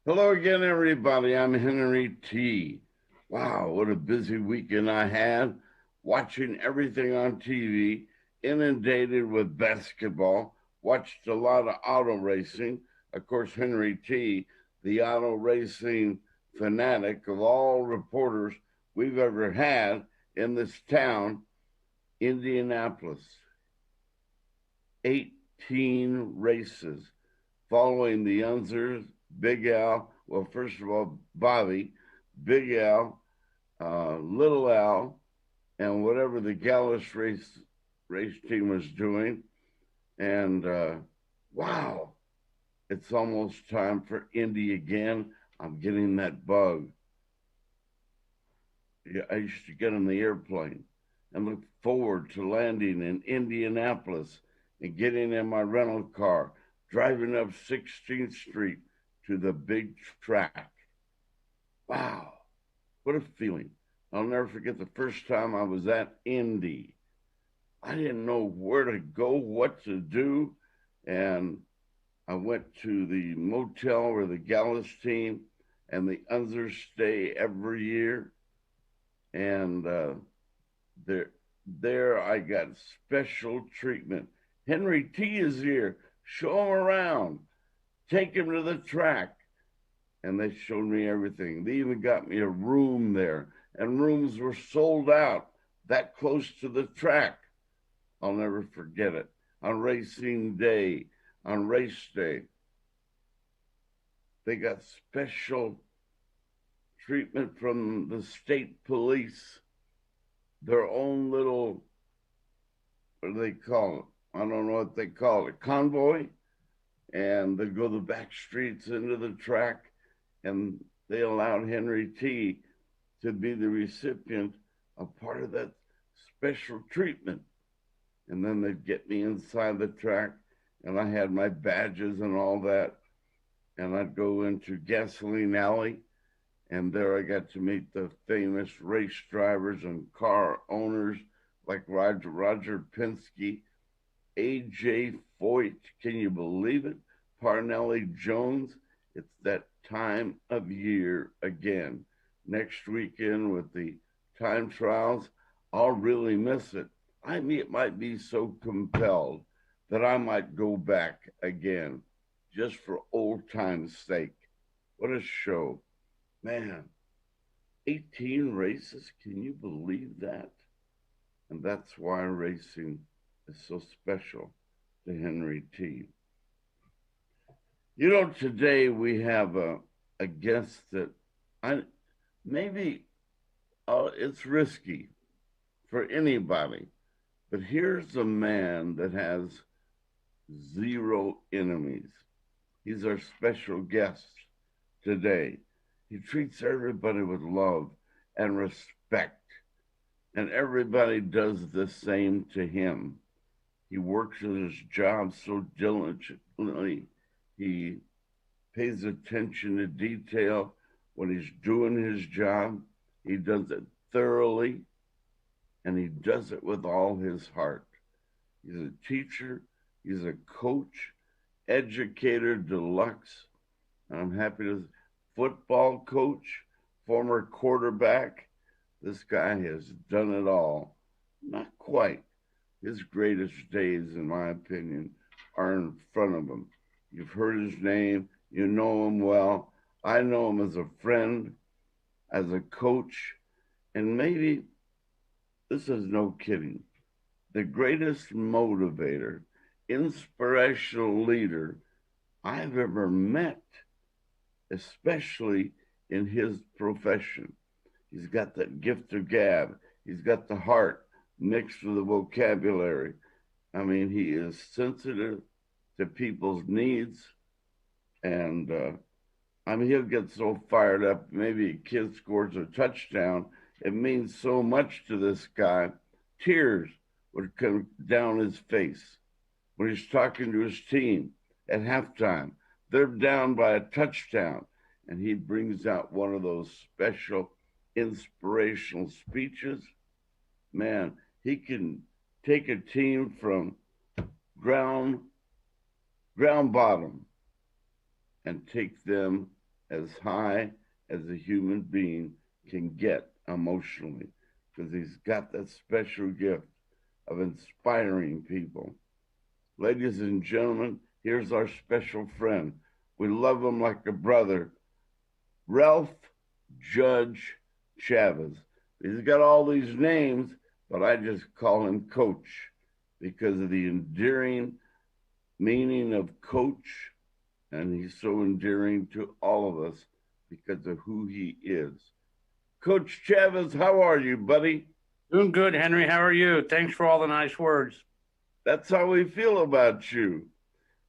Hello again, everybody. I'm Henry T. Wow, what a busy weekend I had watching everything on TV, inundated with basketball, watched a lot of auto racing. Of course, Henry T., the auto racing fanatic of all reporters we've ever had in this town, Indianapolis. 18 races following the Unzers, Big Al. Well, first of all, Bobby, Big Al, Little Al, and whatever the Gallus race team was doing. And wow, it's almost time for Indy again. I'm getting that bug. Yeah, I used to get on the airplane and look forward to landing in Indianapolis and getting in my rental car, driving up 16th Street to the big track. Wow, what a feeling. I'll never forget the first time I was at Indy. I didn't know where to go, what to do. And I went to the motel where the Gallus team and the Unzers stay every year. And there, there I got special treatment. Henry T is here. Show him around. Take him to the track. And they showed me everything. They even got me a room there, and rooms were sold out that close to the track. I'll never forget it. On racing day, on race day, they got special treatment from the state police, their own little, what do they call it? I don't know what they call it, convoy. And they go the back streets into the track, and they allowed Henry T to be the recipient of part of that special treatment. And then they'd get me inside the track, and I had my badges and all that. And I'd go into Gasoline Alley, and there I got to meet the famous race drivers and car owners like Roger Penske, A.J. Foyt. Can you believe it? Parnelli Jones. It's that time of year again. Next weekend with the time trials, I'll really miss it. I might be so compelled that I might go back again just for old time's sake. What a show. Man, 18 races. Can you believe that? And that's why racing is so special to Henry T. You know, today we have a guest that I maybe it's risky for anybody, but here's a man that has zero enemies. He's our special guest today. He treats everybody with love and respect, and everybody does the same to him. He works at his job so diligently. He pays attention to detail when he's doing his job. He does it thoroughly, and he does it with all his heart. He's a teacher, he's a coach, educator deluxe. And I'm happy to football coach, former quarterback. This guy has done it all. Not quite. His greatest days, in my opinion, are in front of him. You've heard his name, you know him well. I know him as a friend, as a coach, and maybe this is no kidding. The greatest motivator, inspirational leader I've ever met, especially in his profession. He's got that gift of gab, he's got the heart mixed with the vocabulary. I mean, he is sensitive to people's needs. And I mean, he'll get so fired up. Maybe a kid scores a touchdown. It means so much to this guy. Tears would come down his face when he's talking to his team at halftime. They're down by a touchdown, and he brings out one of those special inspirational speeches. Man, he can take a team from ground bottom and take them as high as a human being can get emotionally because he's got that special gift of inspiring people. Ladies and gentlemen, here's our special friend. We love him like a brother, Ralph Judge Chavez. He's got all these names, but I just call him Coach because of the endearing meaning of coach, and he's so endearing to all of us because of who he is. Coach Chavez, how are you, buddy? Doing good, Henry. How are you? Thanks for all the nice words. That's how we feel about you.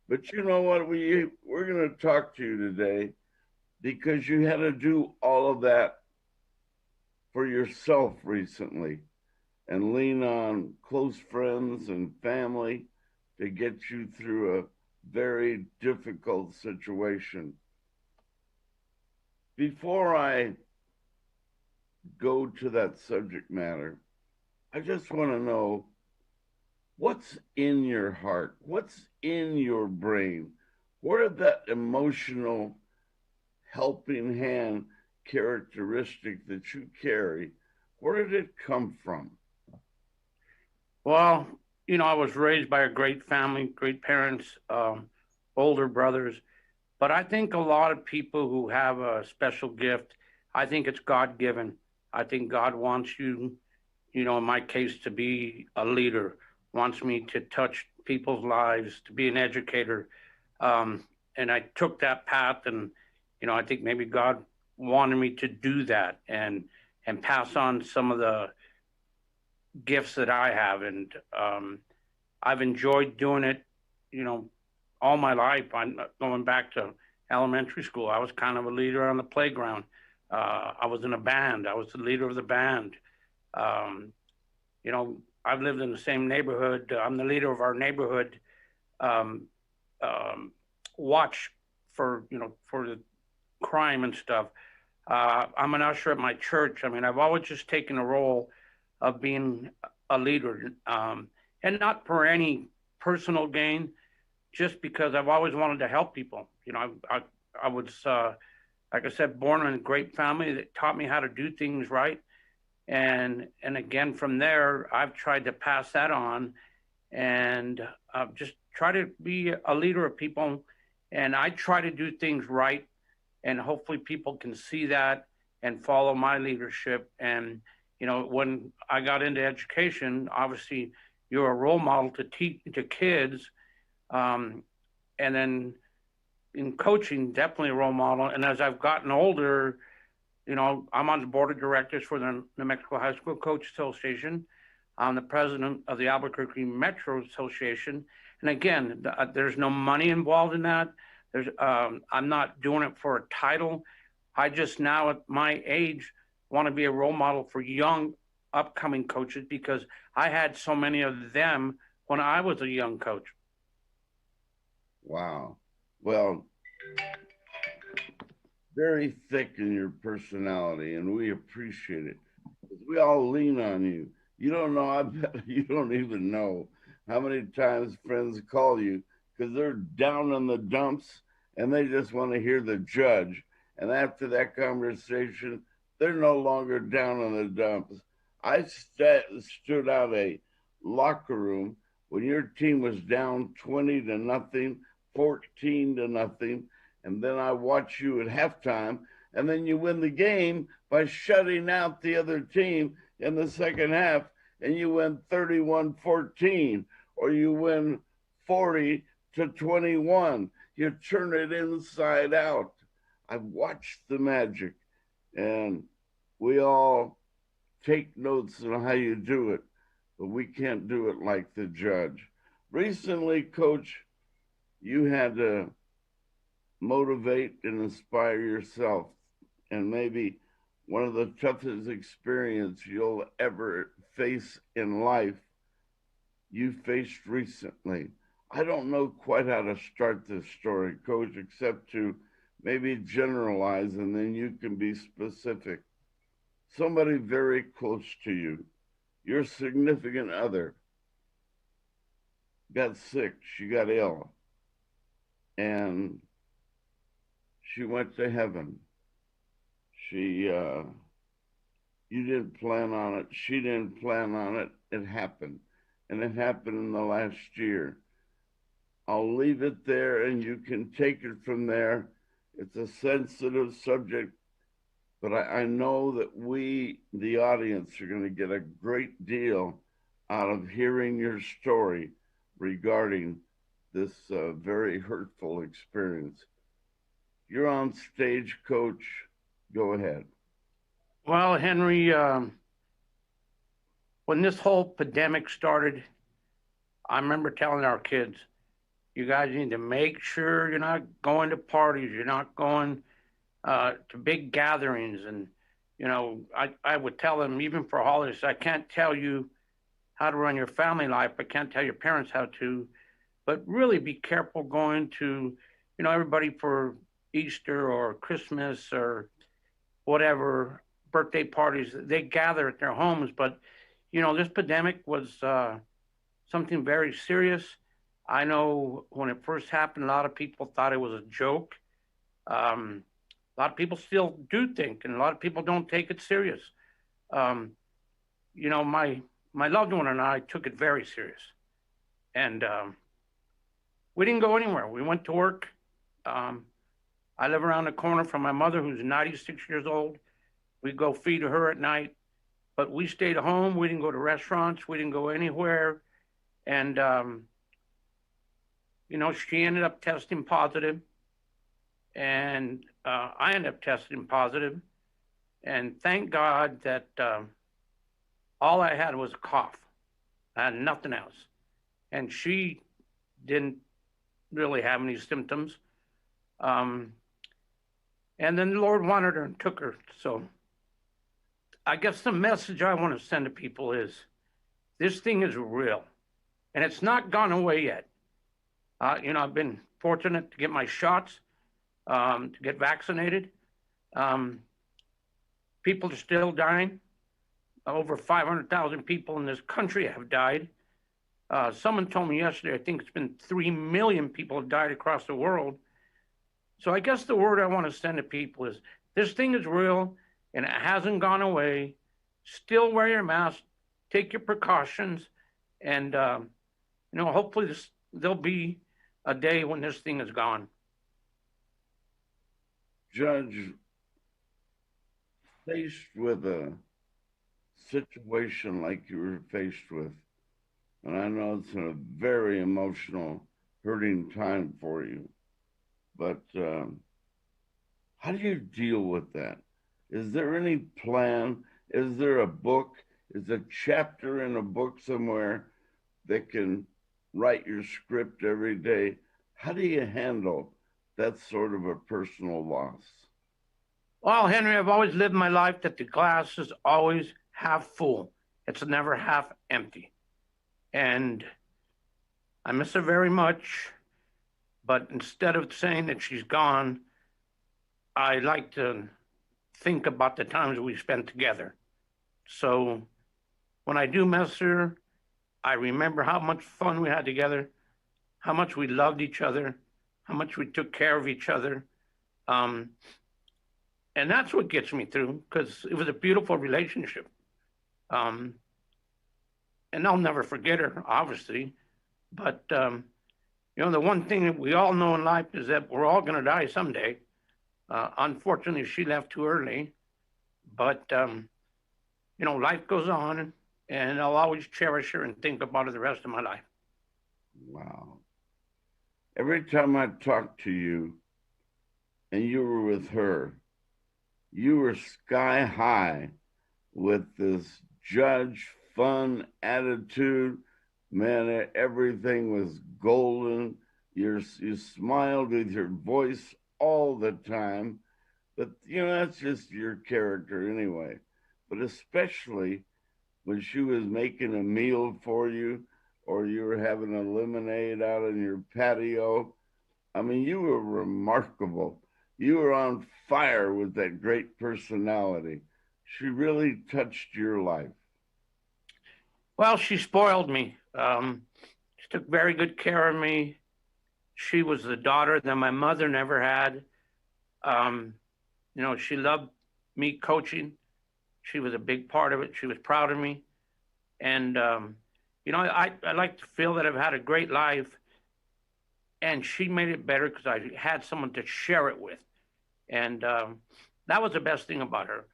But you know what? We're going to talk to you today because you had to do all of that for yourself recently and lean on close friends and family to get you through a very difficult situation. Before I go to that subject matter, I just want to know what's in your heart, what's in your brain, where did that emotional helping hand characteristic that you carry, where did it come from? Well, I was raised by a great family, great parents, older brothers. But I think a lot of people who have a special gift, I think it's God given. I think God wants you, in my case, to be a leader, wants me to touch people's lives, to be an educator. And I took that path, and I think maybe God wanted me to do that and pass on some of the gifts that I have, and I've enjoyed doing it. You know, all my life. I'm going back to elementary school. I was kind of a leader on the playground. I was in a band. I was the leader of the band. Um, I've lived in the same neighborhood. I'm the leader of our neighborhood um, um, watch for the crime and stuff. I'm an usher at my church. I mean, I've always just taken a role of being a leader, and not for any personal gain, just because I've always wanted to help people. I was, like I said, born in a great family that taught me how to do things right, and again from there, I've tried to pass that on, and just try to be a leader of people, and I try to do things right, and hopefully people can see that and follow my leadership. And when I got into education, obviously you're a role model to teach to kids, um, and then in coaching, definitely a role model. And as I've gotten older, I'm on the board of directors for the New Mexico High School Coach Association. I'm the president of the Albuquerque Metro Association. And again, there's no money involved in that. I'm not doing it for a title. I just now at my age want to be a role model for young upcoming coaches because I had so many of them when I was a young coach. Wow. Well, very thick in your personality, and we appreciate it. We all lean on you. You don't know, I bet you don't even know how many times friends call you because they're down in the dumps and they just want to hear the judge. And after that conversation, they're no longer down in the dumps. I stood out a locker room when your team was down 20 to nothing, 14 to nothing, and then I watch you at halftime, and then you win the game by shutting out the other team in the second half, and you win 31-14, or you win 40 to 21. You turn it inside out. I've watched the magic, and we all take notes on how you do it, but we can't do it like the judge. Recently, Coach, you had to motivate and inspire yourself. And maybe one of the toughest experience you'll ever face in life, you faced recently. I don't know quite how to start this story, Coach, except to maybe generalize and then you can be specific. Somebody very close to you, your significant other, got sick, she got ill, and She went to heaven. She, you didn't plan on it. She didn't plan on it. It happened. And it happened in the last year. I'll leave it there and you can take it from there. It's a sensitive subject, but I know that we, the audience, are going to get a great deal out of hearing your story regarding this very hurtful experience. You're on stage, Coach. Go ahead. Well, Henry, when this whole pandemic started, I remember telling our kids, you guys need to make sure you're not going to parties, you're not going to big gatherings. And, I would tell them, even for holidays, I can't tell you how to run your family life. I can't tell your parents how to, but really be careful going to, everybody for Easter or Christmas or whatever birthday parties. They gather at their homes, but this pandemic was something very serious. I know when it first happened, a lot of people thought it was a joke. A lot of people still do think, and a lot of people don't take it serious. Um, my loved one and I took it very serious, and we didn't go anywhere. We went to work. Um, I live around the corner from my mother, who's 96 years old. We go feed her at night, but we stayed home. We didn't go to restaurants. We didn't go anywhere. And, she ended up testing positive, and I ended up testing positive. And thank God that all I had was a cough. I had nothing else. And she didn't really have any symptoms. And then the Lord wanted her and took her. So I guess the message I want to send to people is this thing is real and it's not gone away yet. I've been fortunate to get my shots, to get vaccinated. People are still dying. Over 500,000 people in this country have died. Someone told me yesterday, I think it's been 3 million people have died across the world. So I guess the word I want to send to people is this thing is real and it hasn't gone away. Still wear your mask, take your precautions, and hopefully there'll be a day when this thing is gone. Judge, faced with a situation like you were faced with, and I know it's a very emotional, hurting time for you, but how do you deal with that? Is there any plan? Is there a book? Is a chapter in a book somewhere that can write your script every day? How do you handle that sort of a personal loss? Well, Henry, I've always lived my life that the glass is always half full. It's never half empty. And I miss her very much. But instead of saying that she's gone, I like to think about the times we spent together. So when I do miss her, I remember how much fun we had together, how much we loved each other, how much we took care of each other. And that's what gets me through, because it was a beautiful relationship. And I'll never forget her, obviously. But, the one thing that we all know in life is that we're all going to die someday. Unfortunately, she left too early. But, life goes on, and I'll always cherish her and think about her the rest of my life. Wow. Every time I talked to you and you were with her, you were sky high with this judge fun attitude. Man, everything was golden. You smiled with your voice all the time. But, that's just your character anyway. But especially when she was making a meal for you or you were having a lemonade out on your patio. I mean, you were remarkable. You were on fire with that great personality. She really touched your life. Well, she spoiled me. She took very good care of me. She was the daughter that my mother never had. Um, she loved me coaching. She was a big part of it. She was proud of me. And, I like to feel that I've had a great life, and she made it better because I had someone to share it with. And that was the best thing about her.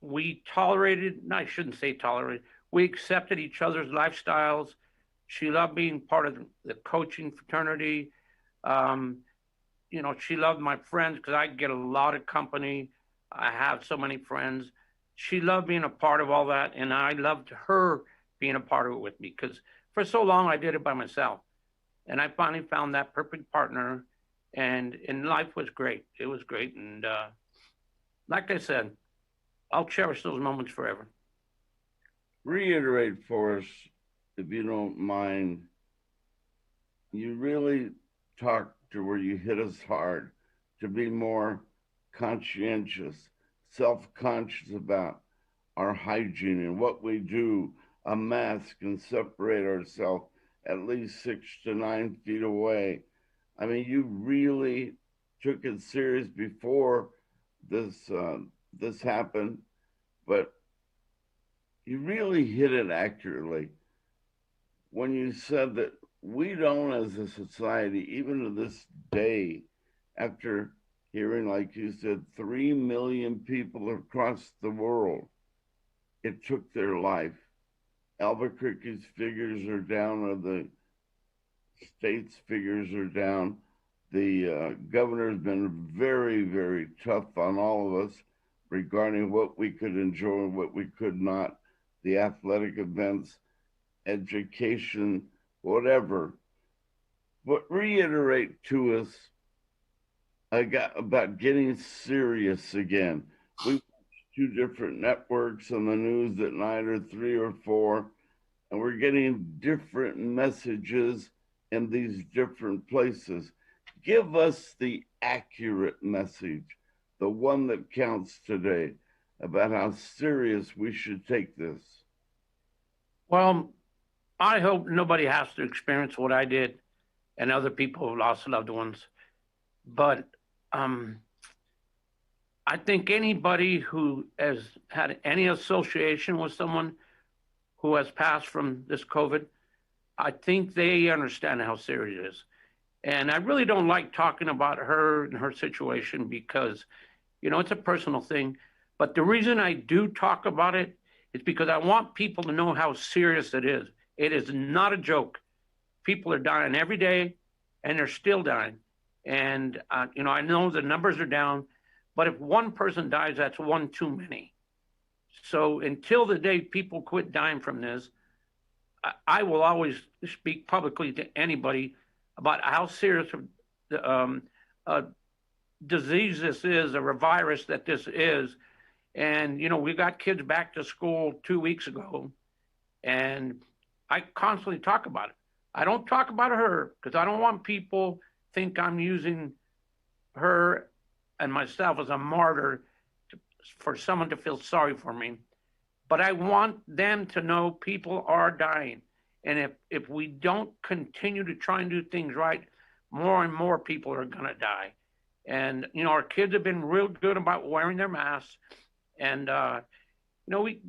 We tolerated, no, I shouldn't say tolerated, we accepted each other's lifestyles. She loved being part of the coaching fraternity. Um, she loved my friends because I get a lot of company. I have so many friends. She loved being a part of all that, and I loved her being a part of it with me because for so long I did it by myself, and I finally found that perfect partner, and life was great. It was great, and like I said, I'll cherish those moments forever. Reiterate for us, if you don't mind. You really talked to where you hit us hard to be more conscientious, self conscious about our hygiene and what we do, a mask and separate ourselves at least 6 to 9 feet away. I mean, you really took it serious before this happened, but you really hit it accurately when you said that we don't, as a society, even to this day, after hearing, like you said, 3 million people across the world, it took their life. Albuquerque's figures are down, or the state's figures are down. The governor's been very, very tough on all of us regarding what we could enjoy and what we could not, the athletic events, education, whatever. But reiterate to us about getting serious again. We watch two different networks on the news at night, or three or four, and we're getting different messages in these different places. Give us the accurate message, the one that counts today, about how serious we should take this. Well, I hope nobody has to experience what I did and other people who lost loved ones. But um, I think anybody who has had any association with someone who has passed from this COVID, I think they understand how serious it is. And I really don't like talking about her and her situation because, it's a personal thing. But the reason I do talk about it is because I want people to know how serious it is. It is not a joke. People are dying every day, and they're still dying. And I know the numbers are down, but if one person dies, that's one too many. So until the day people quit dying from this, I will always speak publicly to anybody about how serious a disease this is, or a virus that this is. And we got kids back to school 2 weeks ago, and I constantly talk about it. I don't talk about her because I don't want people think I'm using her and myself as a martyr for someone to feel sorry for me. But I want them to know people are dying, and if we don't continue to try and do things right, more and more people are going to die. And our kids have been real good about wearing their masks, and we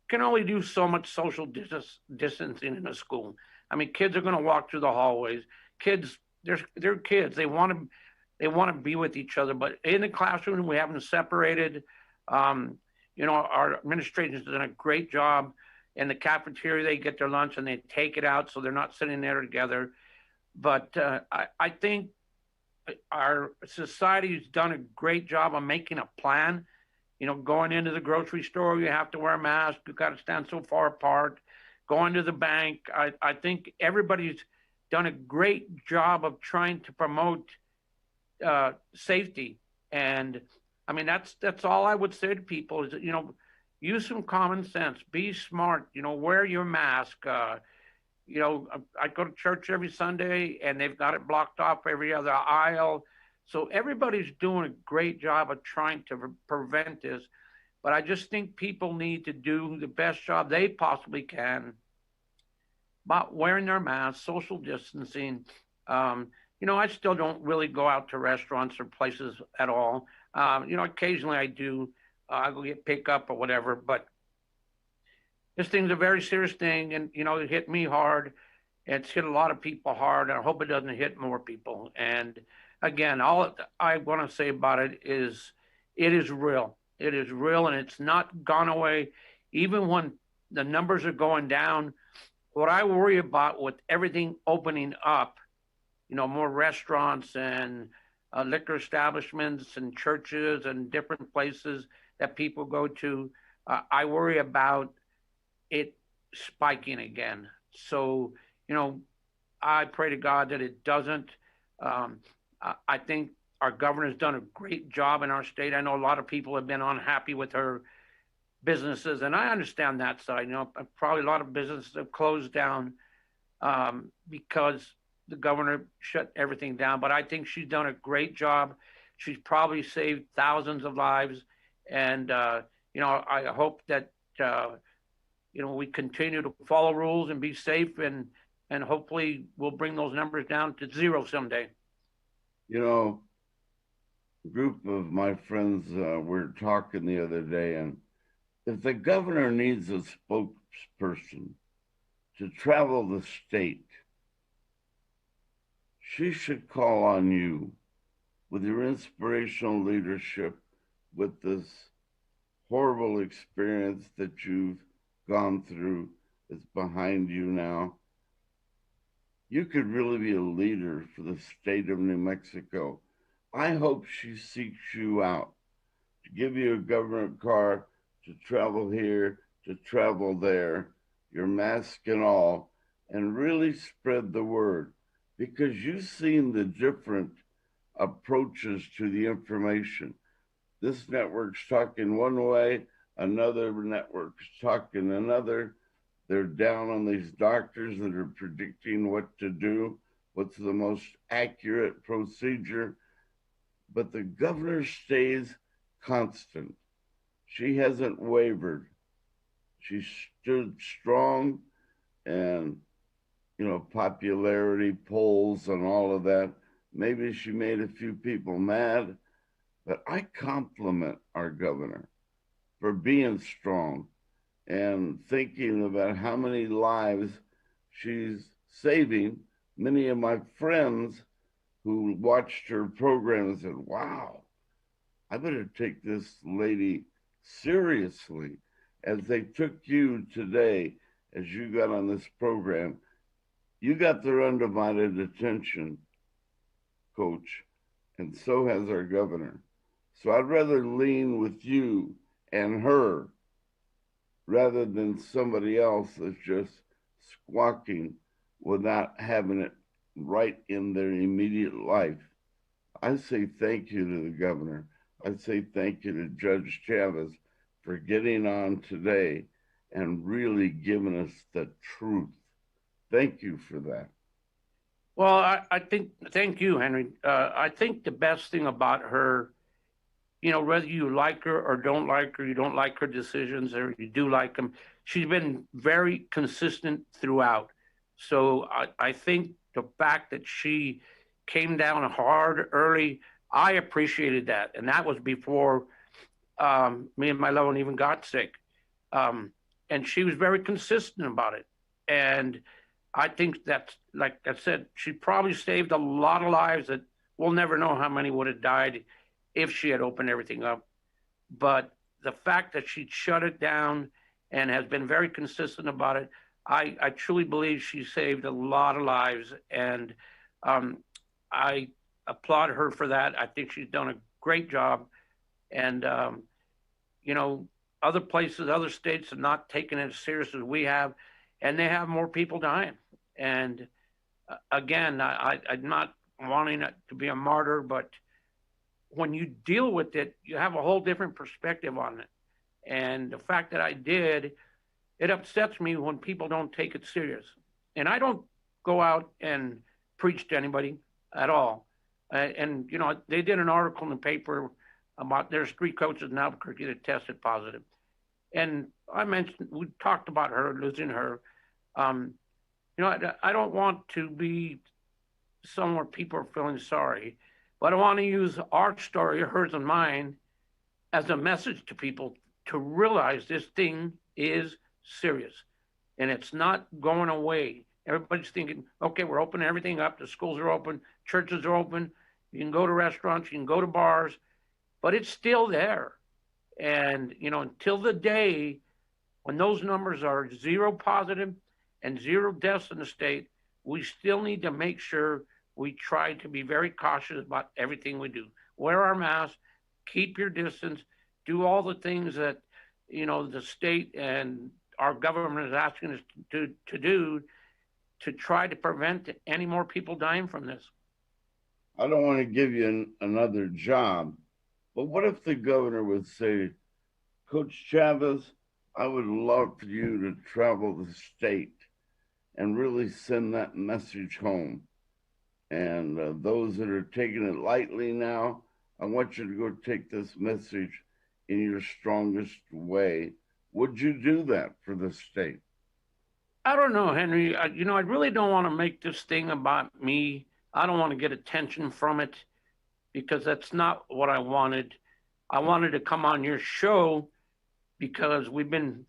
can only do so much social distancing in a school. I mean, kids are going to walk through the hallways. Kids, they're kids. They want to be with each other, but in the classroom we have them separated. Um, our administration has done a great job. In the cafeteria, they get their lunch and they take it out, so they're not sitting there together. But I think our society's done a great job of making a plan. Going into the grocery store, you have to wear a mask. You've got to stand so far apart. Going to the bank, I think everybody's done a great job of trying to promote safety. And I mean, that's all I would say to people is, use some common sense, be smart, wear your mask. I go to church every Sunday, and they've got it blocked off every other aisle. So everybody's doing a great job of trying to prevent this. But I just think people need to do the best job they possibly can about wearing their masks, social distancing. Um, I still don't really go out to restaurants or places at all. Occasionally I do. I go get pickup or whatever, but this thing's a very serious thing, and it hit me hard. It's hit a lot of people hard, and I hope it doesn't hit more people. And again, all I want to say about it is real. It is real, and it's not gone away. Even when the numbers are going down, what I worry about with everything opening up, more restaurants and liquor establishments and churches and different places that people go to, I worry about it spiking again. So, you know, I pray to God that it doesn't. Um, I think our governor's done a great job in our state. I know a lot of people have been unhappy with her businesses, and I understand that side. Probably a lot of businesses have closed down because the governor shut everything down. But I think she's done a great job. She's probably saved thousands of lives, and I hope that we continue to follow rules and be safe, and hopefully we'll bring those numbers down to zero someday. You know, a group of my friends were talking the other day, and if the governor needs a spokesperson to travel the state, she should call on you with your inspirational leadership, with this horrible experience that you've gone through. It's behind you now. You could really be a leader for the state of New Mexico. I hope she seeks you out to give you a government car to travel here, to travel there, your mask and all, and really spread the word, because you've seen the different approaches to the information. This network's talking one way, another network's talking another. They're down on these doctors that are predicting what to do, what's the most accurate procedure. But the governor stays constant. She hasn't wavered. She stood strong, and popularity polls and all of that. Maybe she made a few people mad, but I compliment our governor for being strong and thinking about how many lives she's saving. Many of my friends who watched her program said, wow, I better take this lady seriously, as they took you today as you got on this program. You got their undivided attention, Coach, and so has our governor. So I'd rather lean with you and her rather than somebody else that's just squawking without having it right in their immediate life. I say thank you to the governor. I say thank you to Judge Chavez for getting on today and really giving us the truth. Thank you for that. Well, I think, thank you, Henry. I think the best thing about her, whether you like her or don't like her, you don't like her decisions or you do like them, she's been very consistent throughout. So I think the fact that she came down hard early, I appreciated that. And that was before me and my loved one even got sick. And she was very consistent about it. And I think that, like I said, she probably saved a lot of lives that we'll never know how many would have died if she had opened everything up. But the fact that she shut it down and has been very consistent about it, I truly believe she saved a lot of lives. And I applaud her for that. I think she's done a great job. And, other places, other states have not taken it as serious as we have, and they have more people dying. And again, I'm not wanting it to be a martyr, but when you deal with it, you have a whole different perspective on it. And the fact that I did, it upsets me when people don't take it serious. And I don't go out and preach to anybody at all. And they did an article in the paper about there's 3 coaches in Albuquerque that tested positive. And we talked about her, losing her. I don't want to be somewhere people are feeling sorry. But I want to use our story, hers and mine, as a message to people to realize this thing is serious and it's not going away. Everybody's thinking, okay, we're opening everything up. The schools are open, churches are open. You can go to restaurants, you can go to bars, but it's still there. And, until the day when those numbers are zero positive and zero deaths in the state, we still need to make sure we try to be very cautious about everything we do. Wear our mask, keep your distance, do all the things that the state and our government is asking us to do to try to prevent any more people dying from this. I don't want to give you another job, but what if the governor would say, Coach Chavez, I would love for you to travel the state and really send that message home. And those that are taking it lightly now, I want you to go take this message in your strongest way. Would you do that for the state? I don't know, Henry. I really don't want to make this thing about me. I don't want to get attention from it because that's not what I wanted. I wanted to come on your show because we've been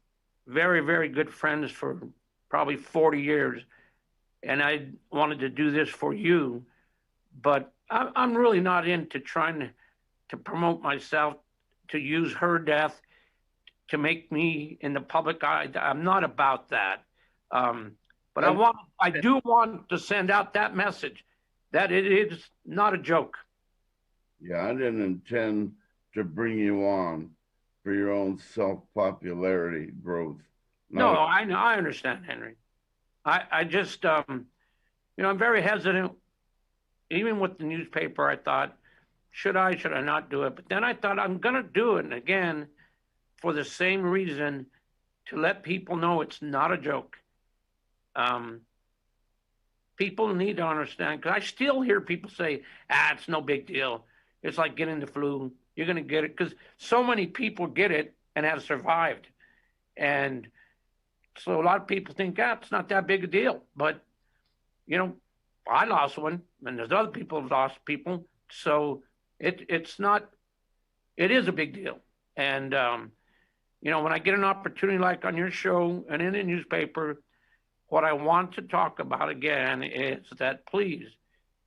very, very good friends for probably 40 years. And I wanted to do this for you. But I'm really not into trying to promote myself, to use her death to make me in the public eye. I'm not about that. But And I do want to send out that message that it is not a joke. yeah, I didn't intend to bring you on for your own self popularity growth. No, Not I know, I understand, Henry. I just, I'm very hesitant. Even with the newspaper, I thought, should I not do it? But then I thought, I'm going to do it. And again, for the same reason, to let people know it's not a joke. Um, People need to understand because I still hear people say, it's no big deal. It's like getting the flu. You're going to get it because so many people get it and have survived. And so a lot of people think, it's not that big a deal. But, you know, I lost one and there's other people who've lost people. So it's not, it is a big deal. And, when I get an opportunity like on your show and in the newspaper, what I want to talk about again is that please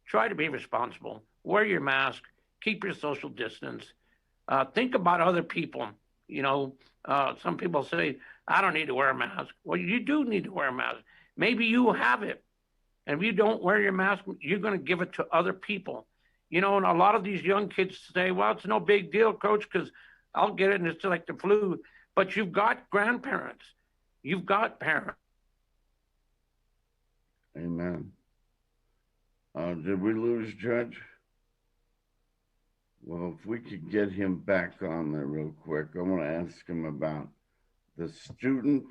try to be responsible. Wear your mask, keep your social distance, think about other people. Some people say, I don't need to wear a mask. Well, you do need to wear a mask. Maybe you have it. And if you don't wear your mask, you're going to give it to other people. And a lot of these young kids say, well, it's no big deal, coach, because I'll get it and it's like the flu. But you've got grandparents, you've got parents. amen. Did we lose Judge? Well, if we could get him back on there real quick, I want to ask him about the student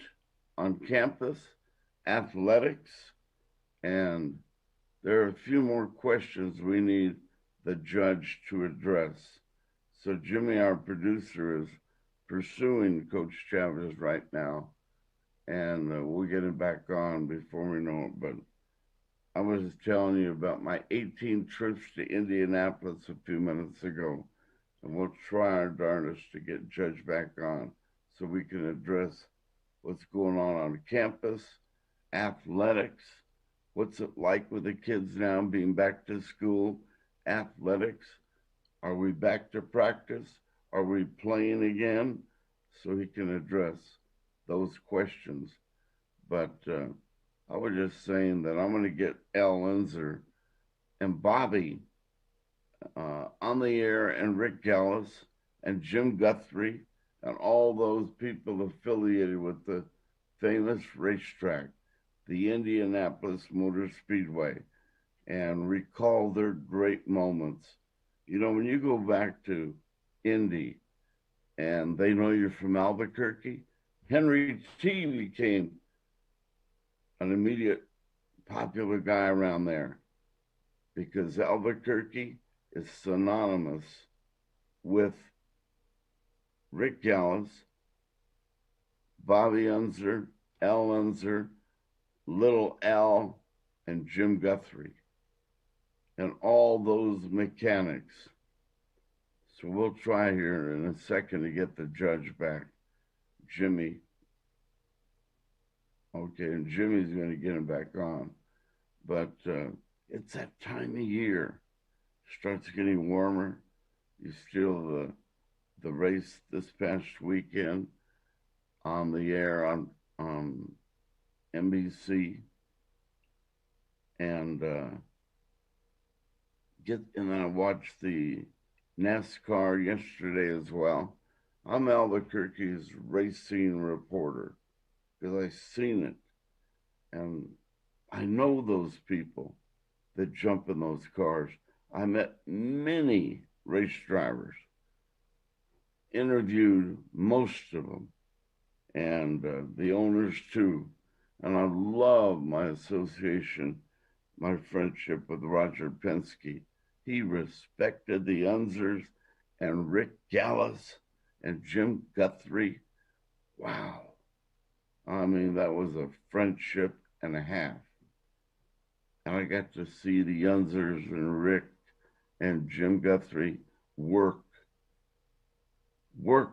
on campus, athletics, and there are a few more questions we need the judge to address. So Jimmy, our producer, is pursuing Coach Chavez right now, and we'll get him back on before we know it. But I was telling you about my 18 trips to Indianapolis a few minutes ago, and we'll try our darndest to get Judge back on so we can address what's going on campus, athletics, what's it like with the kids now being back to school, athletics, are we back to practice, are we playing again, so he can address those questions. But I was just saying that I'm going to get Al Linzer and Bobby on the air, and Rick Gallis and Jim Guthrie and all those people affiliated with the famous racetrack, the Indianapolis Motor Speedway, and recall their great moments. When you go back to Indy and they know you're from Albuquerque, Henry T became an immediate popular guy around there because Albuquerque is synonymous with Rick Gallis, Bobby Unser, Al Unser, Little Al, and Jim Guthrie. and all those mechanics. So we'll try here in a second to get the judge back. Jimmy. Okay, and Jimmy's going to get him back on. But it's that time of year. Starts getting warmer. You still the race this past weekend on the air on NBC, and and then I watched the NASCAR yesterday as well. I'm Albuquerque's racing reporter because I've seen it, and I know those people that jump in those cars. I met many race drivers, interviewed most of them, and the owners too. And I love my association, my friendship with Roger Penske. He respected the Unzers and Rick Gallas and Jim Guthrie. Wow. I mean, that was a friendship and a half. And I got to see the Unzers and Rick and Jim Guthrie work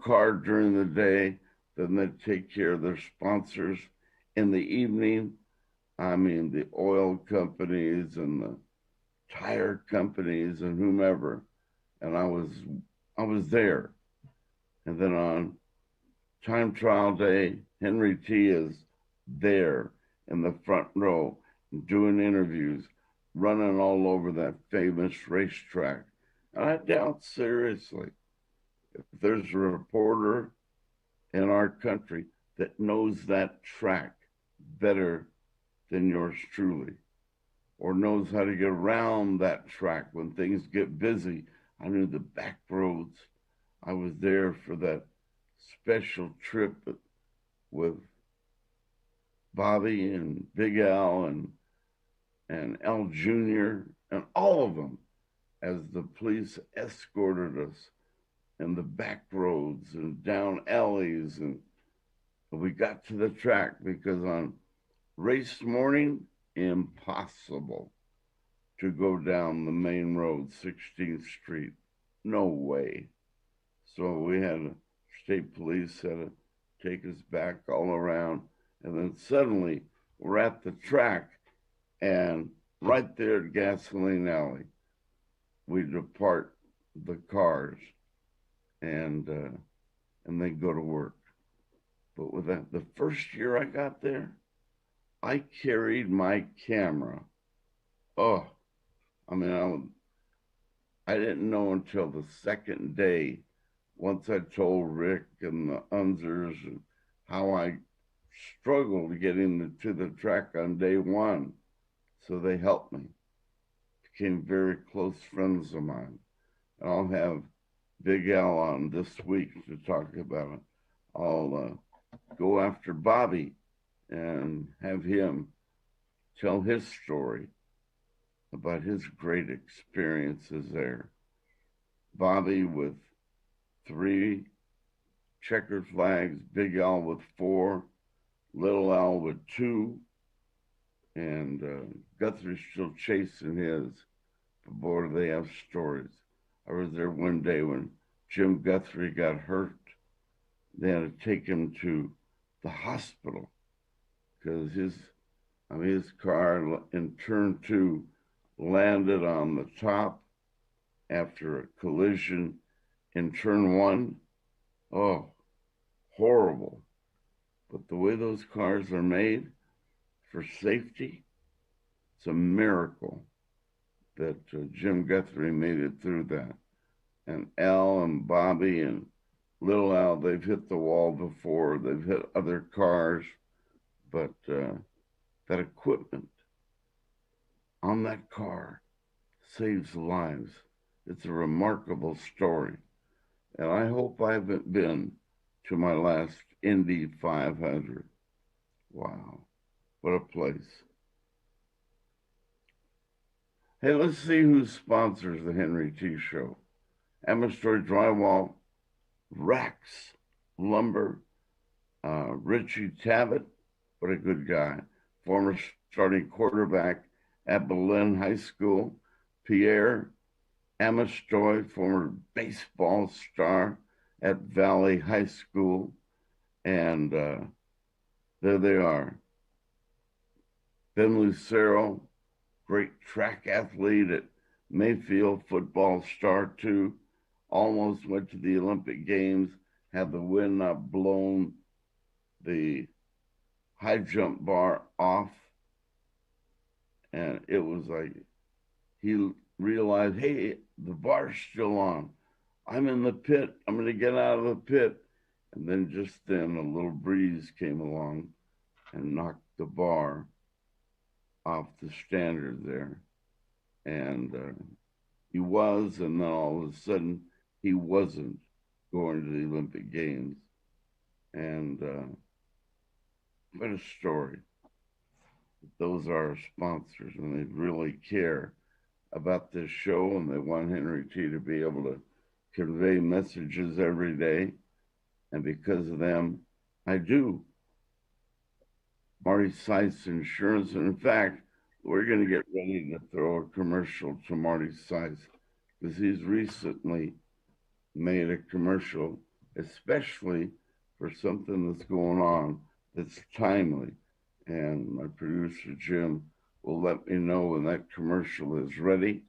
hard during the day, then they take care of their sponsors in the evening. I mean, the oil companies and the tire companies and whomever. And I was there. And then on time trial day, Henry T is there in the front row doing interviews, running all over that famous racetrack. And I doubt seriously if there's a reporter in our country that knows that track better than yours truly, or knows how to get around that track when things get busy. I knew the back roads. I was there for that special trip with Bobby and Big Al and Al Jr. and all of them as the police escorted us in the back roads and down alleys. And we got to the track because on race morning, impossible to go down the main road, 16th Street. No way. So we had state police had to take us back all around. And then suddenly we're at the track, and right there at Gasoline Alley, we depart the cars and then go to work. But with that, the first year I got there, I carried my camera. Oh, I mean, I didn't know until the second day, once I told Rick and the Unzers how I struggled getting to the track on day one. So they helped me, became very close friends of mine. And I'll have Big Al on this week to talk about it. I'll go after Bobby and have him tell his story about his great experiences there. Bobby with 3 checkered flags, Big Al with 4, Little Al with 2, and Guthrie's still chasing his. But boy, do they have stories. I was there one day when Jim Guthrie got hurt. They had to take him to the hospital because his car in turn 2 landed on the top after a collision in turn 1. Oh, horrible. But the way those cars are made for safety, it's a miracle that Jim Guthrie made it through that. And Al and Bobby and Little Al, they've hit the wall before. They've hit other cars, but that equipment on that car saves lives. It's a remarkable story. And I hope I haven't been to my last Indy 500. Wow, what a place. Hey, let's see who sponsors the Henry T. Show. Amestoy Drywall, Rax Lumber, Richie Tabbitt, what a good guy, former starting quarterback at Berlin High School, Pierre Amistoy, former baseball star at Valley High School. And there they are. Ben Lucero, great track athlete at Mayfield, football star too, almost went to the Olympic Games, had the wind not blown the high jump bar off. And it was like he realized, hey, the bar's still on. I'm in the pit. I'm going to get out of the pit. And then just then a little breeze came along and knocked the bar off the standard there. And he was, and then all of a sudden he wasn't going to the Olympic Games. And what a story. Those are our sponsors, and they really care about this show, and they want Henry T to be able to convey messages every day. And because of them, I do. Marty Seiss Insurance. And in fact, we're going to get ready to throw a commercial to Marty Seiss because he's recently made a commercial, especially for something that's going on that's timely. And my producer, Jim, will let me know when that commercial is ready.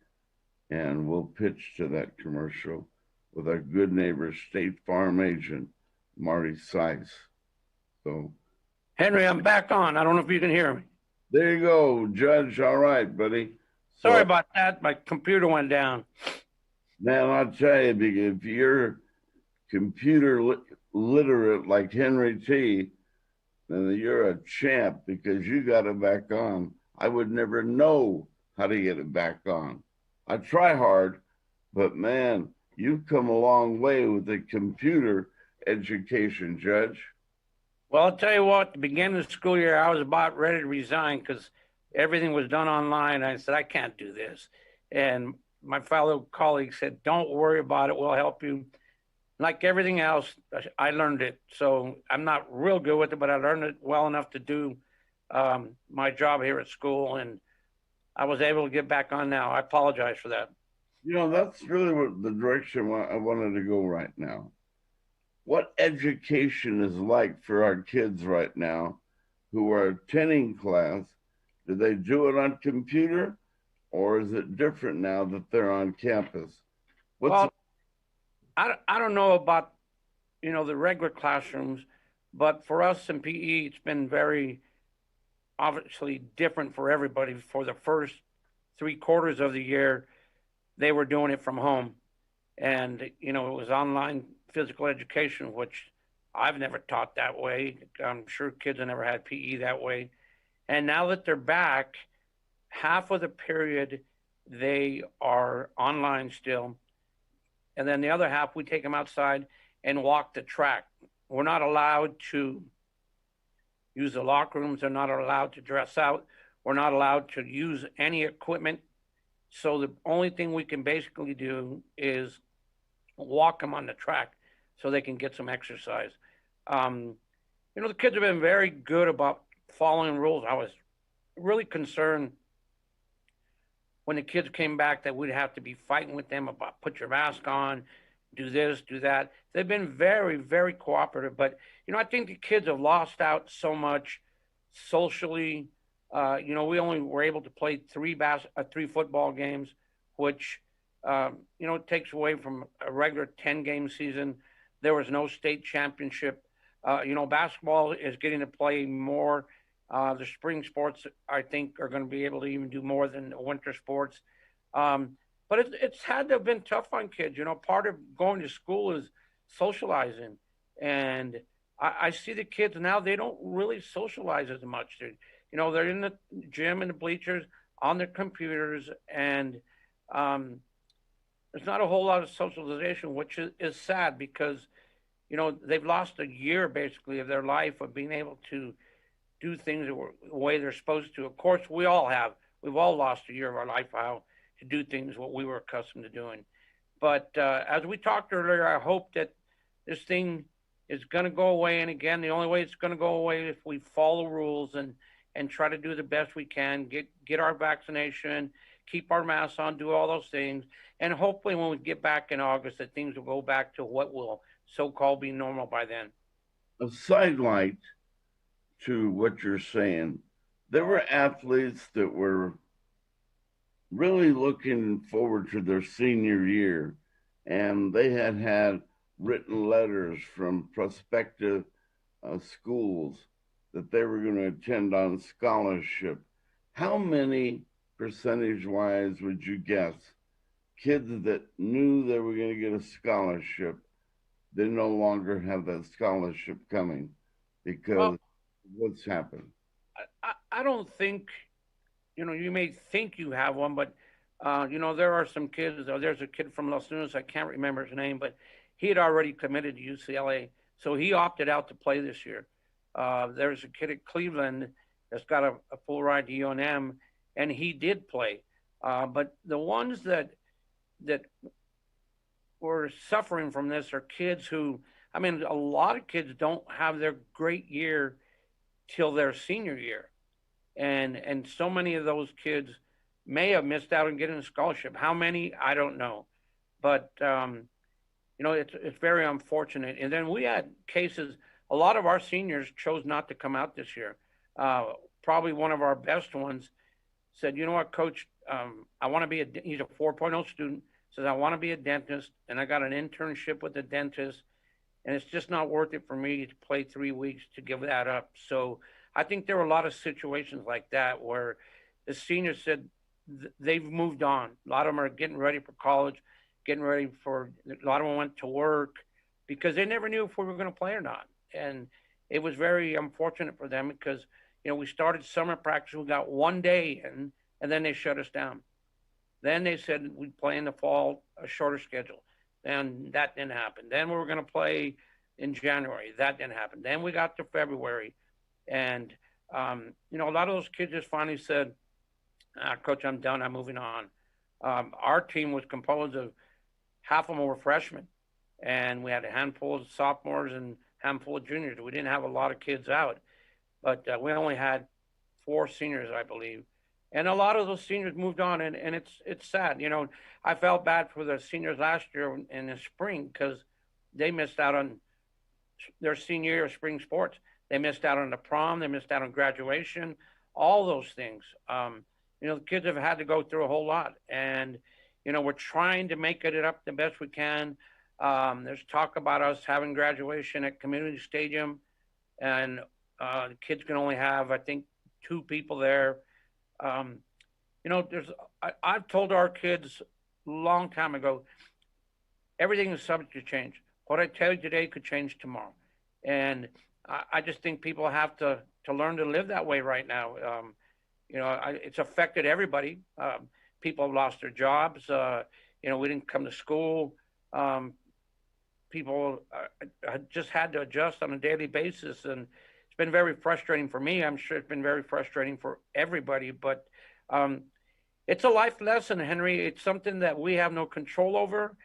And we'll pitch to that commercial with our good neighbor, State Farm agent, Marty Seiss. So, Henry, I'm back on. I don't know if you can hear me. There you go, Judge. All right, buddy. Sorry about that. My computer went down. Man, I'll tell you, if you're computer literate like Henry T, then you're a champ because you got it back on. I would never know how to get it back on. I try hard, but man, you've come a long way with the computer education, Judge. Well, I'll tell you what, at the beginning of the school year, I was about ready to resign because everything was done online. I said, I can't do this. And my fellow colleagues said, don't worry about it. We'll help you. Like everything else, I learned it. So I'm not real good with it, but I learned it well enough to do my job here at school. And I was able to get back on now. I apologize for that. You know, that's really what the direction I wanted to go right now. What education is like for our kids right now who are attending class? Do they do it on computer, or is it different now that they're on campus? Well, I don't know about, the regular classrooms, but for us in PE, it's been very obviously different for everybody. For the first 3/4 of the year, they were doing it from home. And, it was online physical education, which I've never taught that way. I'm sure kids have never had PE that way. And now that they're back, half of the period they are online still. And then the other half, we take them outside and walk the track. We're not allowed to use the locker rooms. They're not allowed to dress out. We're not allowed to use any equipment. So the only thing we can basically do is walk them on the track so they can get some exercise. The kids have been very good about following rules. I was really concerned when the kids came back that we'd have to be fighting with them about put your mask on, do this, do that. They've been very, very cooperative. But, I think the kids have lost out so much socially. We only were able to play three football games, which, it takes away from a regular 10-game season. There was no state championship. Basketball is getting to play more. The spring sports, I think, are going to be able to even do more than the winter sports. But it's had to have been tough on kids. Part of going to school is socializing. And I see the kids now, they don't really socialize as much. They're in the gym and the bleachers on their computers. And there's not a whole lot of socialization, which is sad because, they've lost a year basically of their life of being able to do things the way they're supposed to. Of course, we all have. We've all lost a year of our life how to do things what we were accustomed to doing. But as we talked earlier, I hope that this thing is going to go away. And again, the only way it's going to go away is if we follow rules and try to do the best we can, get our vaccination, keep our masks on, do all those things, and hopefully when we get back in August, that things will go back to what will so-called be normal by then. A sidelight to what you're saying, there were athletes that were really looking forward to their senior year, and they had written letters from prospective schools that they were going to attend on scholarship. How many percentage wise would you guess kids that knew they were going to get a scholarship, they no longer have that scholarship coming because Well, what's happened? I don't think, you may think you have one, but there are some kids. There's a kid from Los Angeles. I can't remember his name, but he had already committed to UCLA, so he opted out to play this year. There's a kid at Cleveland that's got a full ride to UNM, and he did play. But the ones that were suffering from this are kids who, I mean, a lot of kids don't have their great year till their senior year, and so many of those kids may have missed out on getting a scholarship. How many, I don't know, but it's very unfortunate. And then we had cases. A lot of our seniors chose not to come out this year. Probably one of our best ones said, "You know what, Coach? I want to be a." He's a 4.0 student. Says, "I want to be a dentist, and I got an internship with a dentist, and it's just not worth it for me to play 3 weeks to give that up." So I think there were a lot of situations like that where the seniors said they've moved on. A lot of them are getting ready for college, getting ready for. A lot of them went to work because they never knew if we were going to play or not, and it was very unfortunate for them because we started summer practice, we got 1 day in, and then they shut us down. Then they said we'd play in the fall, a shorter schedule. And that didn't happen. Then we were going to play in January. That didn't happen. Then we got to February. And, a lot of those kids just finally said, Coach, I'm done. I'm moving on. Our team was composed of half of them were freshmen. And we had a handful of sophomores and a handful of juniors. We didn't have a lot of kids out. But we only had 4 seniors, I believe, and a lot of those seniors moved on, and it's sad. I felt bad for the seniors last year in the spring because they missed out on their senior year of spring sports. They missed out on the prom. They missed out on graduation. All those things. The kids have had to go through a whole lot, and we're trying to make it up the best we can. There's talk about us having graduation at Community Stadium, and the kids can only have, I think, 2 people there. I've told our kids a long time ago, everything is subject to change. What I tell you today could change tomorrow. And I just think people have to learn to live that way right now. It's affected everybody. People have lost their jobs. We didn't come to school. People just had to adjust on a daily basis. And it's been very frustrating for me. I'm sure it's been very frustrating for everybody, but it's a life lesson, Henry. It's something that we have no control over,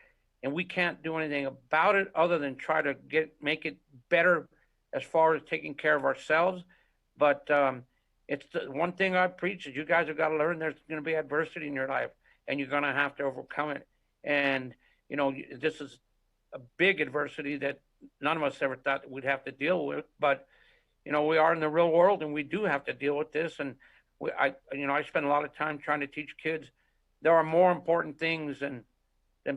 and we can't do anything about it other than try to make it better as far as taking care of ourselves. But it's the one thing I preach is you guys have got to learn there's going to be adversity in your life, and you're going to have to overcome it. And this is a big adversity that none of us ever thought we'd have to deal with, but we are in the real world, and we do have to deal with this. And I spend a lot of time trying to teach kids there are more important things than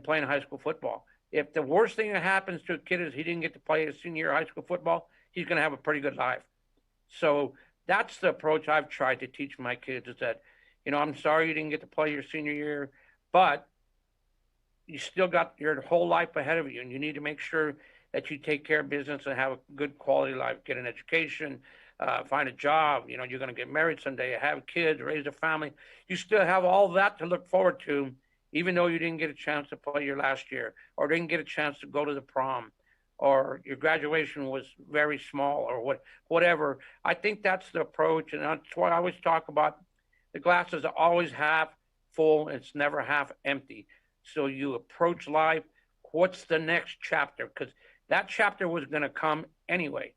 playing high school football. If the worst thing that happens to a kid is he didn't get to play his senior year of high school football, he's going to have a pretty good life. So that's the approach I've tried to teach my kids is that, I'm sorry you didn't get to play your senior year, but you still got your whole life ahead of you, and you need to make sure that you take care of business and have a good quality life, get an education, find a job. You're going to get married someday, have kids, raise a family. You still have all that to look forward to, even though you didn't get a chance to play your last year or didn't get a chance to go to the prom or your graduation was very small or whatever. I think that's the approach, and that's why I always talk about the glass is always half full. It's never half empty. So you approach life. What's the next chapter? Because that chapter was going to come anyway.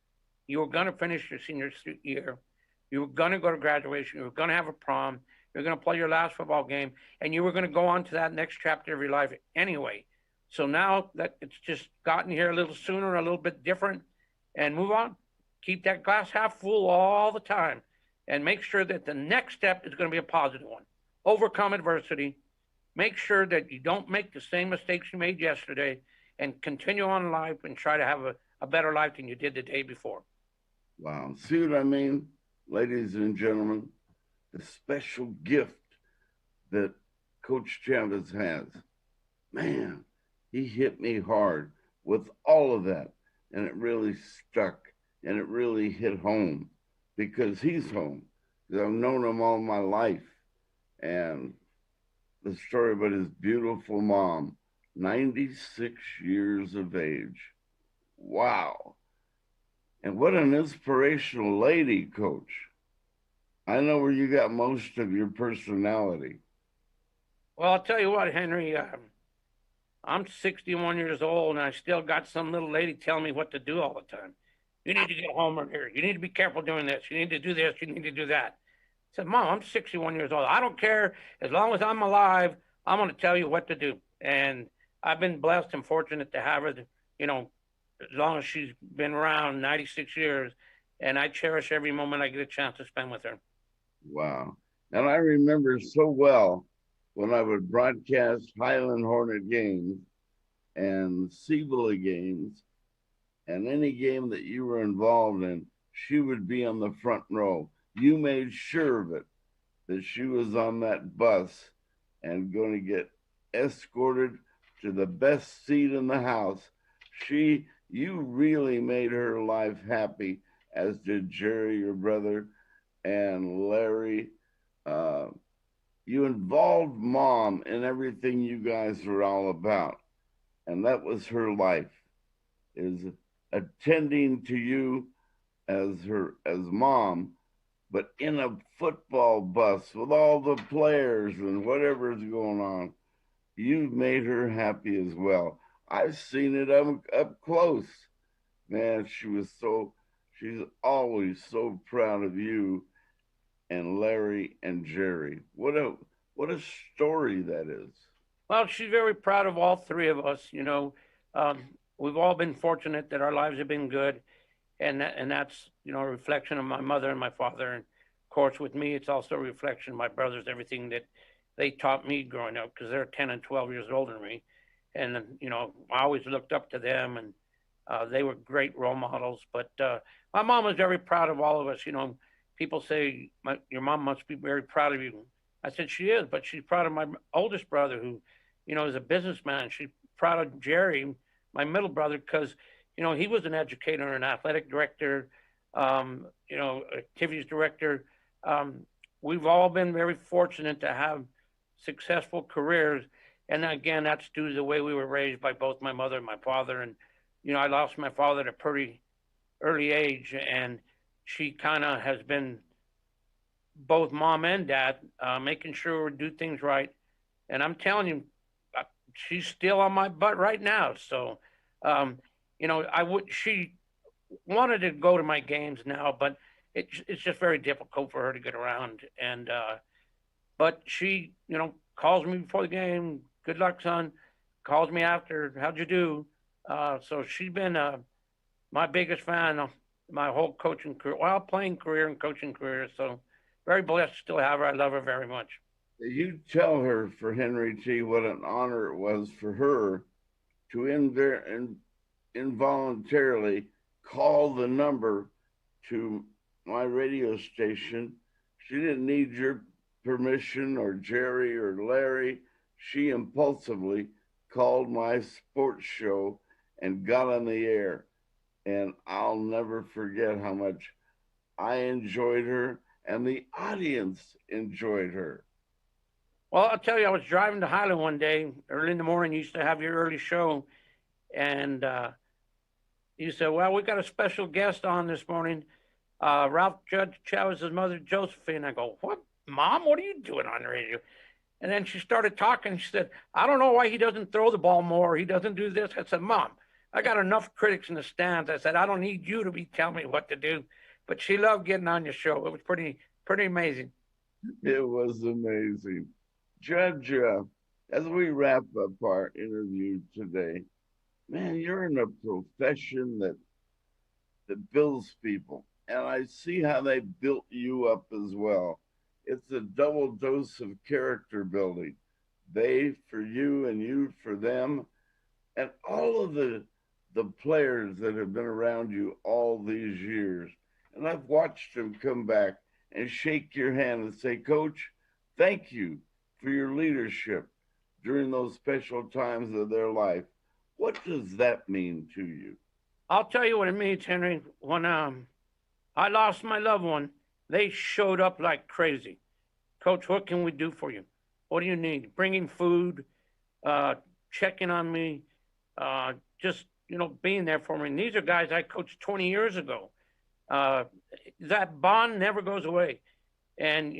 You were going to finish your senior year. You were going to go to graduation. You were going to have a prom. You're going to play your last football game, and you were going to go on to that next chapter of your life anyway. So now that it's just gotten here a little sooner, a little bit different, and move on. Keep that glass half full all the time, and make sure that the next step is going to be a positive one. Overcome adversity. Make sure that you don't make the same mistakes you made yesterday, and continue on in life and try to have a better life than you did the day before. Wow. See what I mean, ladies and gentlemen? The special gift that Coach Chavez has. Man, he hit me hard with all of that. And it really stuck and it really hit home because he's home. Because I've known him all my life. And the story about his beautiful mom, 96 years of age. Wow. And what an inspirational lady, Coach. I know where you got most of your personality. Well, I'll tell you what, Henry. I'm 61 years old, and I still got some little lady telling me what to do all the time. You need to get home earlier. You need to be careful doing this. You need to do this. You need to do that. I said, Mom, I'm 61 years old. I don't care. As long as I'm alive, I'm going to tell you what to do. And I've been blessed and fortunate to have her, you know, as long as she's been around, 96 years. And I cherish every moment I get a chance to spend with her. Wow. And I remember so well when I would broadcast Highland Hornet games and Cibola games and any game that you were involved in, she would be on the front row. You made sure of it, that she was on that bus and going to get escorted to the best seat in the house. You really made her life happy, as did Jerry, your brother, and Larry. You involved Mom in everything you guys were all about. And that was her life, is attending to you as Mom, but in a football bus with all the players and whatever's going on. You've made her happy as well. I've seen it up close. Man, she's always so proud of you and Larry and Jerry. What a story that is. Well, she's very proud of all three of us. We've all been fortunate that our lives have been good, and that's a reflection of my mother and my father. And of course, with me, it's also a reflection of my brothers, everything that they taught me growing up, because they're 10 and 12 years older than me. And I always looked up to them, and they were great role models. But my mom was very proud of all of us. People say your mom must be very proud of you. I said she is, but she's proud of my oldest brother, who is a businessman. She's proud of Jerry, my middle brother, because he was an educator, an athletic director, activities director. We've all been very fortunate to have successful careers, and again, that's due to the way we were raised by both my mother and my father. And I lost my father at a pretty early age, and she kind of has been both mom and dad, making sure we do things right. And I'm telling you, she's still on my butt right now. So, she wanted to go to my games now, but it's just very difficult for her to get around. And, but she, calls me before the game. Good luck, son. Calls me after. How'd you do? So she's been my biggest fan my whole coaching career, playing career and coaching career. So very blessed to still have her. I love her very much. You tell her, for Henry T, what an honor it was for her to involuntarily call the number to my radio station. She didn't need your permission or Jerry or Larry. She impulsively called my sports show and got on the air. And I'll never forget how much I enjoyed her and the audience enjoyed her. Well, I'll tell you, I was driving to Highland one day early in the morning. You used to have your early show, and you said, "Well, we got a special guest on this morning, Ralph Judge Chavez's mother, Josephine." I go, "What, Mom? What are you doing on the radio?" And then she started talking. She said, "I don't know why he doesn't throw the ball more. He doesn't do this." I said, "Mom, I got enough critics in the stands." I said, "I don't need you to be telling me what to do." But she loved getting on your show. It was pretty amazing. It was amazing. Judge, as we wrap up our interview today, man, you're in a profession that builds people. And I see how they built you up as well. It's a double dose of character building. They for you and you for them. And all of the players that have been around you all these years. And I've watched them come back and shake your hand and say, Coach, thank you for your leadership during those special times of their life. What does that mean to you? I'll tell you what it means, Henry. When I lost my loved one, they showed up like crazy. Coach, what can we do for you? What do you need? Bringing food, uh, checking on me, just being there for me. And these are guys I coached 20 years ago. Uh, that bond never goes away. And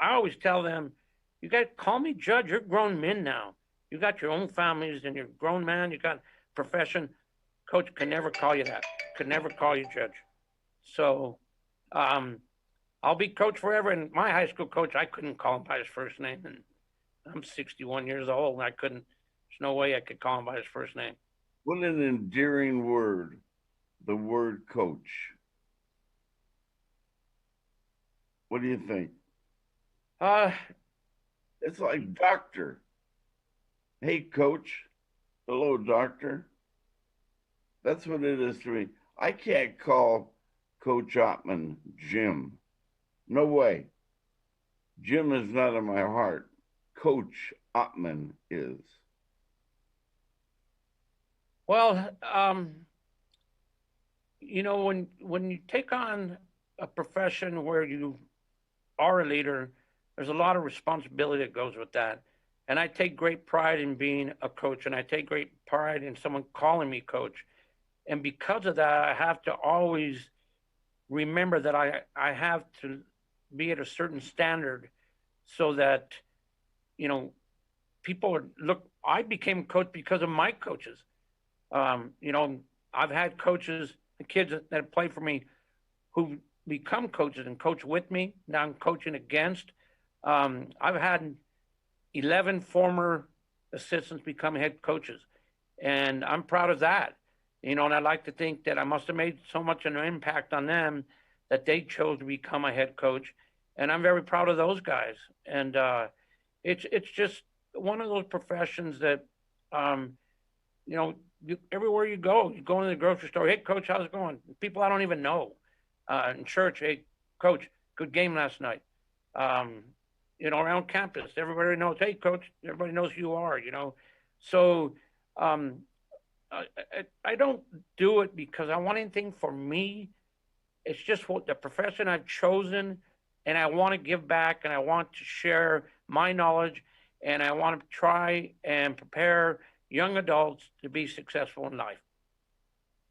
I always tell them, you guys call me Judge. You're grown men now. You got your own families, and you're a grown man. You got profession. Coach could never call you that. Could never call you Judge. So, um, I'll be coach forever. And my high school coach, I couldn't call him by his first name, and I'm 61 years old, and I couldn't. There's no way I could call him by his first name. What an endearing word, the word coach. What do you think? Uh, It's like doctor. Hey, coach. Hello, doctor. That's what it is to me. I can't call Coach Ottman Jim. No way. Jim is not in my heart. Coach Ottman is. well, when you take on a profession where you are a leader, there's a lot of responsibility that goes with that. And I take great pride in being a coach, and I take great pride in someone calling me coach. And because of that, I have to always remember that I have to be at a certain standard so that, you know, people are, look, I became a coach because of my coaches. I've had coaches, the kids that play for me who become coaches and coach with me. Now I'm coaching against. I've had 11 former assistants become head coaches, and I'm proud of that. And I like to think that I must have made so much an impact on them that they chose to become a head coach, and I'm very proud of those guys. And it's just one of those professions that um, you know, everywhere you go into the grocery store. Hey, coach, how's it going? People I don't even know. In church, hey, coach, good game last night. Um, around campus, everybody knows. Hey, coach, everybody knows who you are. So um, I don't do it because I want anything for me. It's just what the profession I've chosen, and I want to give back, and I want to share my knowledge, and I want to try and prepare young adults to be successful in life.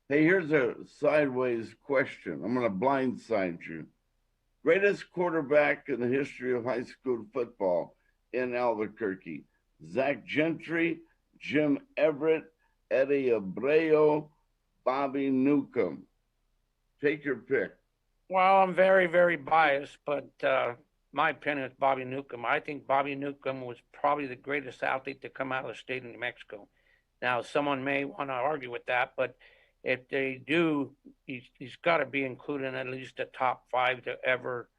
Hey, here's a sideways question. I'm going to blindside you. Greatest quarterback in the history of high school football in Albuquerque. Zach Gentry, Jim Everett, Eddie Abreu, Bobby Newcomb. Take your pick. Well, I'm very, very biased, but my opinion is Bobby Newcomb. I think Bobby Newcomb was probably the greatest athlete to come out of the state of New Mexico. Now, someone may want to argue with that, but if they do, he's got to be included in at least the top five to ever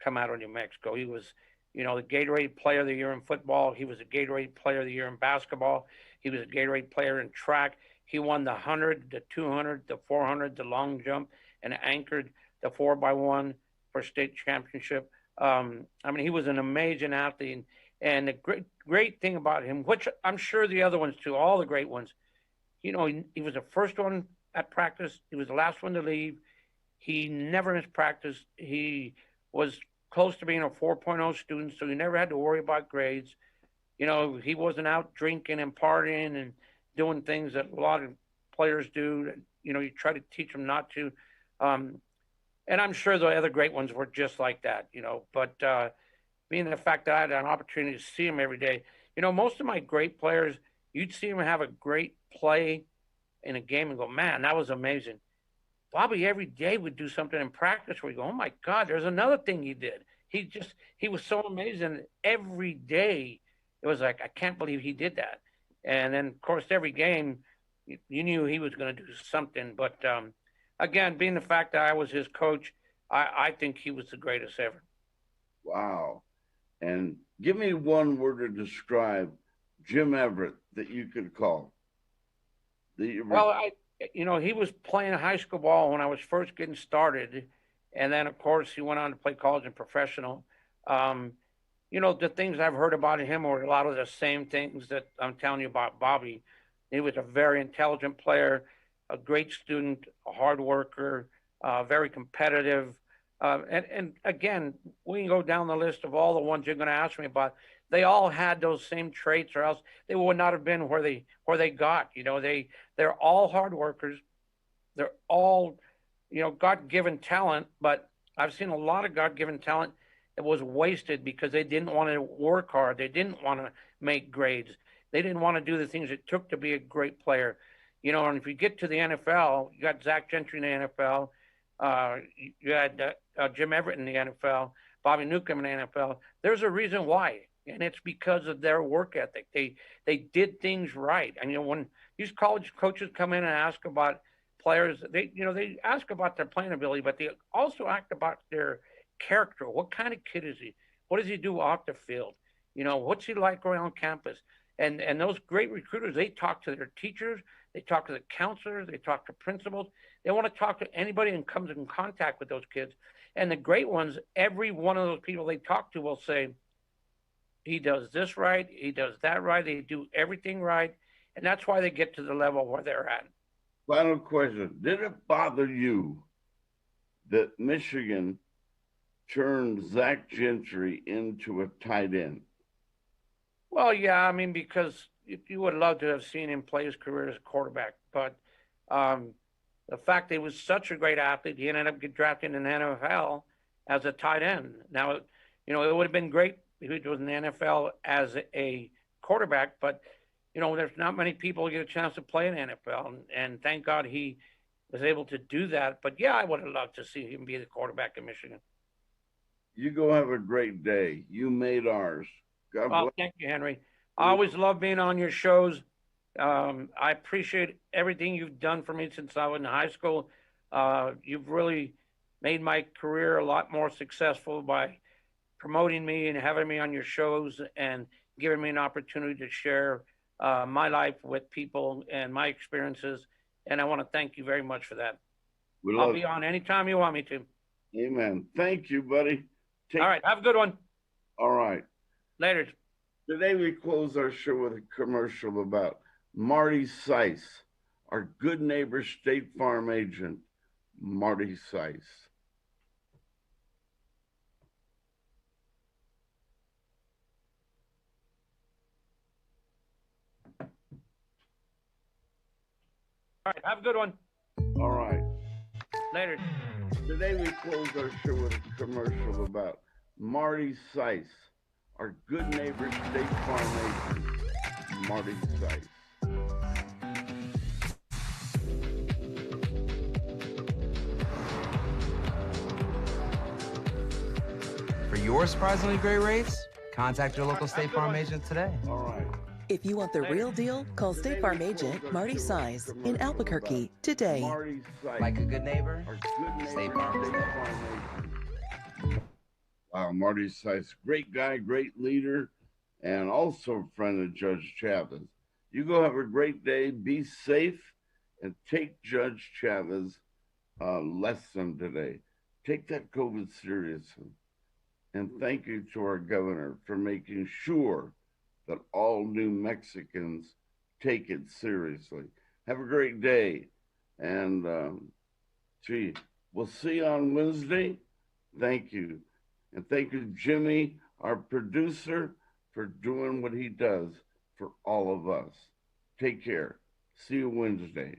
come out of New Mexico. He was, the Gatorade Player of the Year in football. He was a Gatorade Player of the Year in basketball. He was a Gatorade Player in track. He won the 100, the 200, the 400, the long jump, and anchored the 4x1 for state championship. He was an amazing athlete. And the great thing about him, which I'm sure the other ones too, all the great ones, he was the first one at practice. He was the last one to leave. He never missed practice. He was close to being a 4.0 student, so he never had to worry about grades. He wasn't out drinking and partying and doing things that a lot of players do. You try to teach them not to. Um, and I'm sure the other great ones were just like that. But being the fact that I had an opportunity to see him every day, most of my great players, you'd see them have a great play in a game and go, man, that was amazing. Bobby every day would do something in practice where you go, oh my God, there's another thing he did. he was so amazing. Every day it was like, I can't believe he did that. And then of course every game you knew he was going to do something. But again, being the fact that I was his coach, I think he was the greatest ever. Wow. And give me one word to describe Jim Everett that you could call. Well, he was playing high school ball when I was first getting started, and then of course he went on to play college and professional. Um, the things I've heard about him were a lot of the same things that I'm telling you about Bobby. He was a very intelligent player, a great student, a hard worker, very competitive. And again, we can go down the list of all the ones you're going to ask me about. They all had those same traits, or else they would not have been where they got. They're all hard workers. They're all, God given talent. But I've seen a lot of God given talent that was wasted because they didn't want to work hard. They didn't want to make grades. They didn't want to do the things it took to be a great player. And if you get to the NFL, you got Zach Gentry in the NFL. You had Jim Everett in the NFL, Bobby Newcomb in the NFL. There's a reason why, and it's because of their work ethic. They did things right. And when these college coaches come in and ask about players, they ask about their playing ability, but they also ask about their character. What kind of kid is he? What does he do off the field? What's he like around campus? And those great recruiters, they talk to their teachers, they talk to the counselors, they talk to principals. They want to talk to anybody who comes in contact with those kids. And the great ones, every one of those people they talk to will say, he does this right, he does that right, they do everything right. And that's why they get to the level where they're at. Final question. Did it bother you that Michigan turned Zach Gentry into a tight end? Well, yeah, I mean, because you would love to have seen him play his career as a quarterback, but um, the fact that he was such a great athlete, he ended up getting drafted in the NFL as a tight end. Now, it would have been great if he was in the NFL as a quarterback, but there's not many people who get a chance to play in the NFL, and thank God he was able to do that. But yeah, I would have loved to see him be the quarterback in Michigan. You go have a great day. You made ours. God Well, bless thank you, Henry. I always love being on your shows. I appreciate everything you've done for me since I was in high school. You've really made my career a lot more successful by promoting me and having me on your shows and giving me an opportunity to share my life with people and my experiences. And I want to thank you very much for that. I'll be on anytime you want me to. Amen. Thank you, buddy. All right. Have a good one. All right. Later. Today we close our show with a commercial about Marty Seiss, our good neighbor State Farm agent, Marty Seiss. All right. Have a good one. All right. Later. Today we close our show with a commercial about Marty Seiss, our good neighbor State Farm agent, Marty Seiss. For your surprisingly great rates, contact your local State Farm agent today. All right. If you want the real deal, call State Farm agent Marty Seiss in Albuquerque today. Marty Seiss, Like a good neighbor, our good neighbor State Farm is there. agent. Wow, Marty Seiss, great guy, great leader, and also a friend of Judge Chavez. You go have a great day, be safe, and take Judge Chavez lesson today. Take that COVID seriously. And thank you to our governor for making sure that all New Mexicans take it seriously. Have a great day. And we'll see you on Wednesday. Thank you. And thank you, Jimmy, our producer, for doing what he does for all of us. Take care. See you Wednesday.